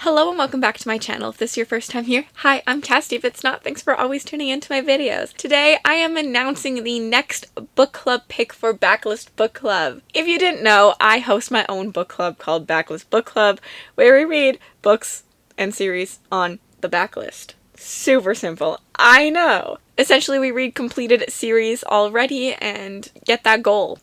Hello and welcome back to my channel. If this is your first time here, hi, I'm Cassie. If it's not, thanks for always tuning into my videos. Today, I am announcing the next book club pick for Backlist BookClub. If you didn't know, I host my own book club called Backlist BookClub, where we read books and series on the backlist. Super simple, I know. Essentially, we read completed series already and get that goal,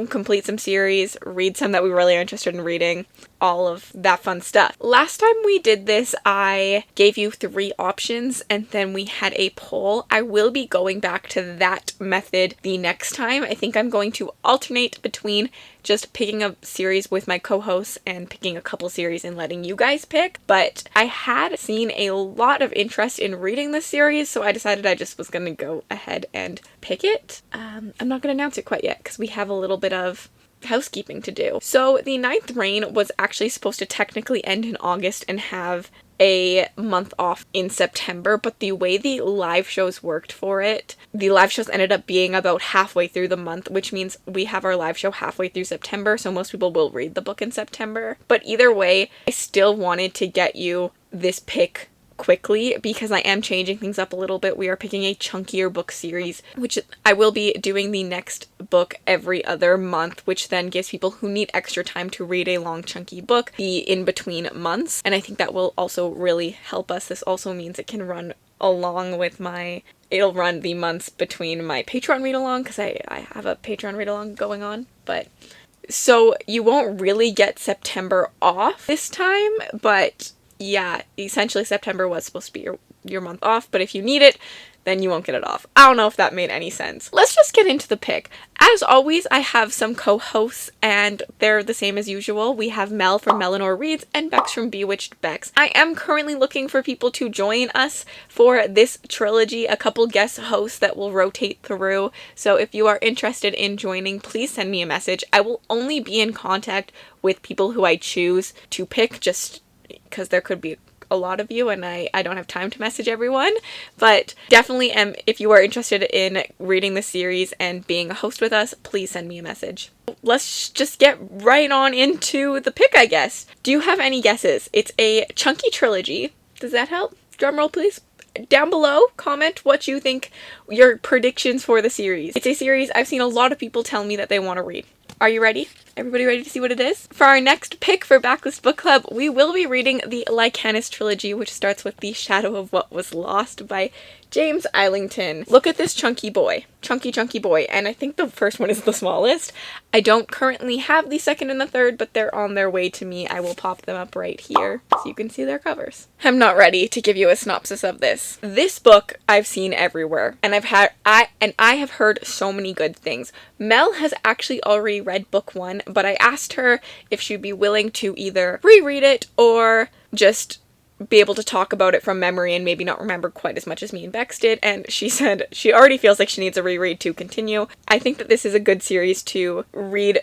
complete some series, read some that we really are interested in reading, all of that fun stuff. Last time we did this, I gave you 3 options and then we had a poll. I will be going back to that method the next time. I think I'm going to alternate between just picking a series with my co-hosts and picking a couple series and letting you guys pick. But I had seen a lot of interest in reading this series, so I decided I just was going to go ahead and pick it. I'm not going to announce it quite yet because we have a little bit of housekeeping to do. So the 9th reign was actually supposed to technically end in August and have a month off in September, but the way the live shows worked for it, the live shows ended up being about halfway through the month, which means we have our live show halfway through September, so most people will read the book in September. But either way, I still wanted to get you this pick quickly because I am changing things up a little bit. We are picking a chunkier book series, which I will be doing the next book every other month, which then gives people who need extra time to read a long chunky book the in-between months, and I think that will also really help us. This also means it can run along with it'll run the months between my Patreon read-along, because I have a Patreon read-along going on, but so you won't really get September off this time, but yeah, essentially September was supposed to be your month off, but if you need it, then you won't get it off. I don't know if that made any sense. Let's just get into the pick. As always, I have some co-hosts, and they're the same as usual. We have Mel from Melanor Reads and Bex from Bewitched Bex. I am currently looking for people to join us for this trilogy, a couple guest hosts that will rotate through. So if you are interested in joining, please send me a message. I will only be in contact with people who I choose to pick, just because there could be a lot of you and I don't have time to message everyone, but definitely if you are interested in reading the series and being a host with us, please send me a message. Let's just get right on into the pick, I guess. Do you have any guesses? It's a chunky trilogy. Does that help? Drumroll, please. Down below, comment what you think, your predictions for the series. It's a series I've seen a lot of people tell me that they want to read. Are you ready? Everybody ready to see what it is? For our next pick for Backlist Book Club, we will be reading the Lycanis trilogy, which starts with The Shadow of What Was Lost by James Islington. Look at this chunky boy. Chunky boy. And I think the first one is the smallest. I don't currently have the second and the third, but they're on their way to me. I will pop them up right here so you can see their covers. I'm not ready to give you a synopsis of this. This book I've seen everywhere, and I have heard so many good things. Mel has actually already read book 1, but I asked her if she'd be willing to either reread it or just be able to talk about it from memory and maybe not remember quite as much as me and Bex did, and she said she already feels like she needs a reread to continue. I think that this is a good series to read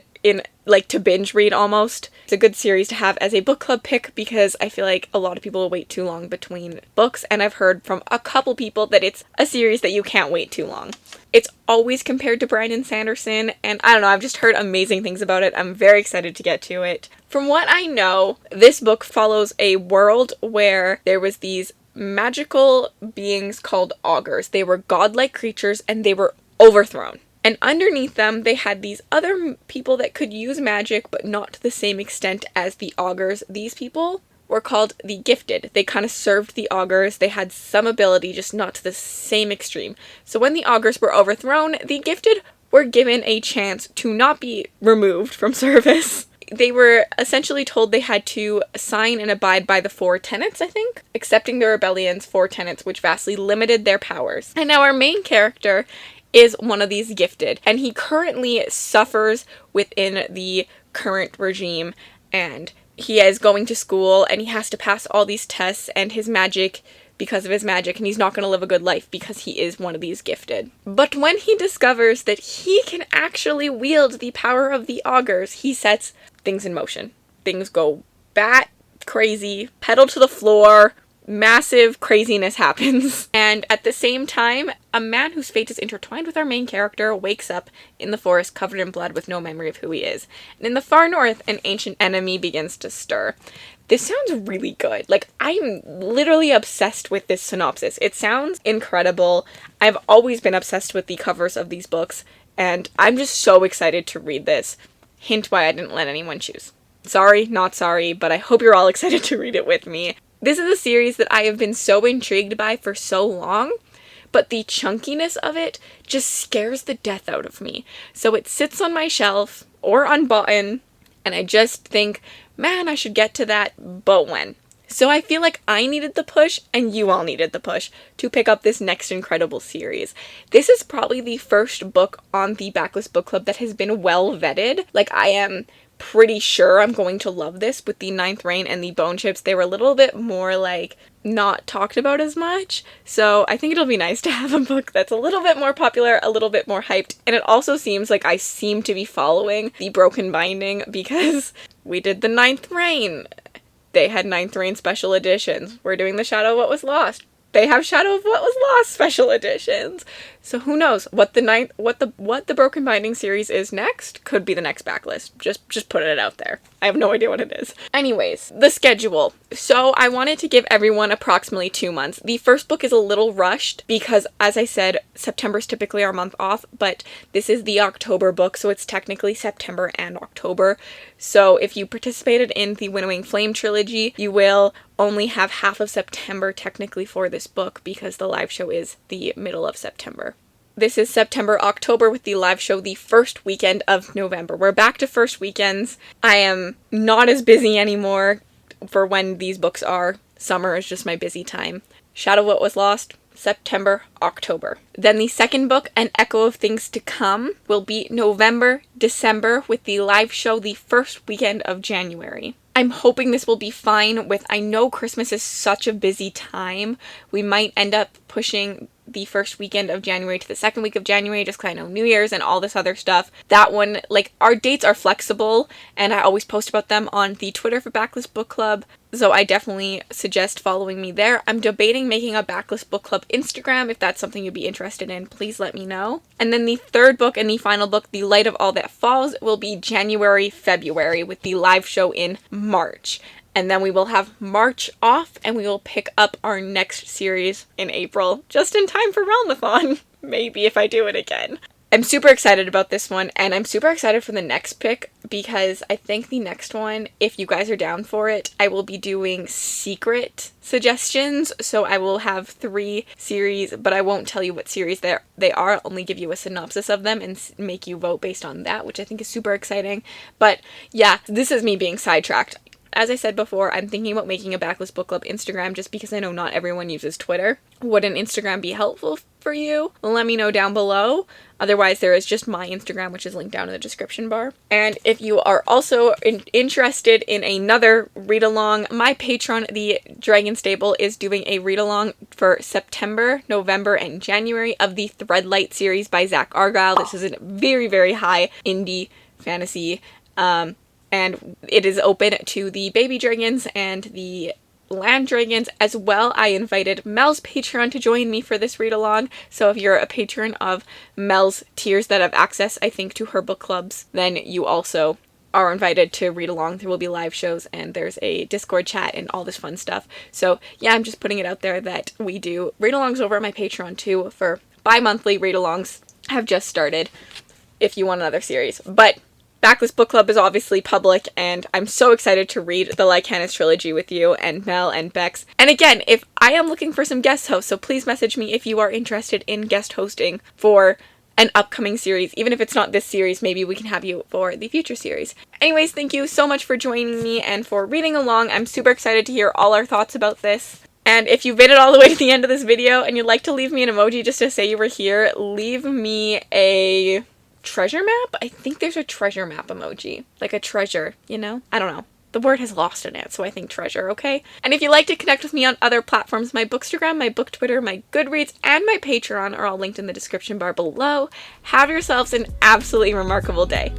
to binge read almost. It's a good series to have as a book club pick because I feel like a lot of people wait too long between books, and I've heard from a couple people that it's a series that you can't wait too long. It's always compared to Brandon Sanderson, and I don't know, I've just heard amazing things about it. I'm very excited to get to it. From what I know, this book follows a world where there was these magical beings called augurs. They were godlike creatures and they were overthrown. And underneath them, they had these other people that could use magic, but not to the same extent as the augurs. These people were called the Gifted. They kind of served the augurs. They had some ability, just not to the same extreme. So when the augurs were overthrown, the Gifted were given a chance to not be removed from service. They were essentially told they had to sign and abide by the 4 tenets, I think, accepting the rebellion's 4 tenets, which vastly limited their powers. And now our main character is one of these Gifted, and he currently suffers within the current regime, and he is going to school and he has to pass all these tests and his magic because of his magic, and he's not going to live a good life because he is one of these Gifted. But when he discovers that he can actually wield the power of the augurs, he sets things in motion. Things go bat crazy, pedal to the floor, massive craziness happens. And at the same time, a man whose fate is intertwined with our main character wakes up in the forest covered in blood with no memory of who he is. And in the far north, an ancient enemy begins to stir. This sounds really good. Like, I'm literally obsessed with this synopsis. It sounds incredible. I've always been obsessed with the covers of these books, and I'm just so excited to read this. Hint why I didn't let anyone choose. Sorry, not sorry, but I hope you're all excited to read it with me. This is a series that I have been so intrigued by for so long, but the chunkiness of it just scares the death out of me. So it sits on my shelf, or unbuttoned, and I just think, man, I should get to that, but when? So I feel like I needed the push, and you all needed the push, to pick up this next incredible series. This is probably the first book on the Backlist Book Club that has been well vetted. Like, I am pretty sure I'm going to love this. With the Ninth Reign and the Bone Chips, they were a little bit more, like, not talked about as much. So I think it'll be nice to have a book that's a little bit more popular, a little bit more hyped. And it also seems like I seem to be following the Broken Binding, because we did the Ninth Reign. They had Ninth Reign special editions. We're doing the Shadow of What Was Lost. They have Shadow of What Was Lost special editions. So who knows what the Broken Binding series is next? Could be the next Backlist. Just putting it out there. I have no idea what it is. Anyways, the schedule. So I wanted to give everyone approximately 2 months. The first book is a little rushed because, as I said, September is typically our month off, but this is the October book, so it's technically September and October. So if you participated in the Winnowing Flame trilogy, you will only have half of September technically for this book, because the live show is the middle of September. This is September, October, with the live show the first weekend of November. We're back to first weekends. I am not as busy anymore for when these books are. Summer is just my busy time. Shadow of What Was Lost, September, October. Then the second book, An Echo of Things to Come, will be November, December, with the live show the first weekend of January. I'm hoping this will be fine with, I know Christmas is such a busy time. We might end up pushing the first weekend of January to the second week of January, just because I know New Year's and all this other stuff. That one, like, our dates are flexible, and I always post about them on the Twitter for Backlist Book Club, so I definitely suggest following me there. I'm debating making a Backlist Book Club Instagram. If that's something you'd be interested in, please let me know. And then the third book and the final book, The Light of All That Falls, will be January, February, with the live show in March. And then we will have March off, and we will pick up our next series in April, just in time for Realmathon. Maybe, if I do it again. I'm super excited about this one, and I'm super excited for the next pick, because I think the next one, if you guys are down for it, I will be doing secret suggestions. So I will have 3 series, but I won't tell you what series they are. I'll only give you a synopsis of them and make you vote based on that, which I think is super exciting. But yeah, this is me being sidetracked. As I said before, I'm thinking about making a Backlist Book Club Instagram, just because I know not everyone uses Twitter. Would an Instagram be helpful for you? Let me know down below. Otherwise, there is just my Instagram, which is linked down in the description bar. And if you are also interested in another read-along, my patron, the Dragon Stable, is doing a read-along for September, November, and January of the Threadlight series by Zach Argyle. This is a very, very high indie fantasy, and it is open to the baby dragons and the land dragons as well. I invited Mel's Patreon to join me for this read-along, so if you're a patron of Mel's tiers that have access, I think, to her book clubs, then you also are invited to read along. There will be live shows, and there's a Discord chat and all this fun stuff. So yeah, I'm just putting it out there that we do read-alongs over at my Patreon too, for bi-monthly read-alongs. Have just started if you want another series. But Backlist Book Club is obviously public, and I'm so excited to read the Lycanis trilogy with you and Mel and Bex. And again, if I am looking for some guest hosts, so please message me if you are interested in guest hosting for an upcoming series. Even if it's not this series, maybe we can have you for the future series. Anyways, thank you so much for joining me and for reading along. I'm super excited to hear all our thoughts about this. And if you've made it all the way to the end of this video and you'd like to leave me an emoji just to say you were here, leave me a treasure map? I think there's a treasure map emoji. Like a treasure, you know? I don't know. The word has lost in it, so I think treasure, okay? And if you'd like to connect with me on other platforms, my Bookstagram, my Book Twitter, my Goodreads, and my Patreon are all linked in the description bar below. Have yourselves an absolutely remarkable day.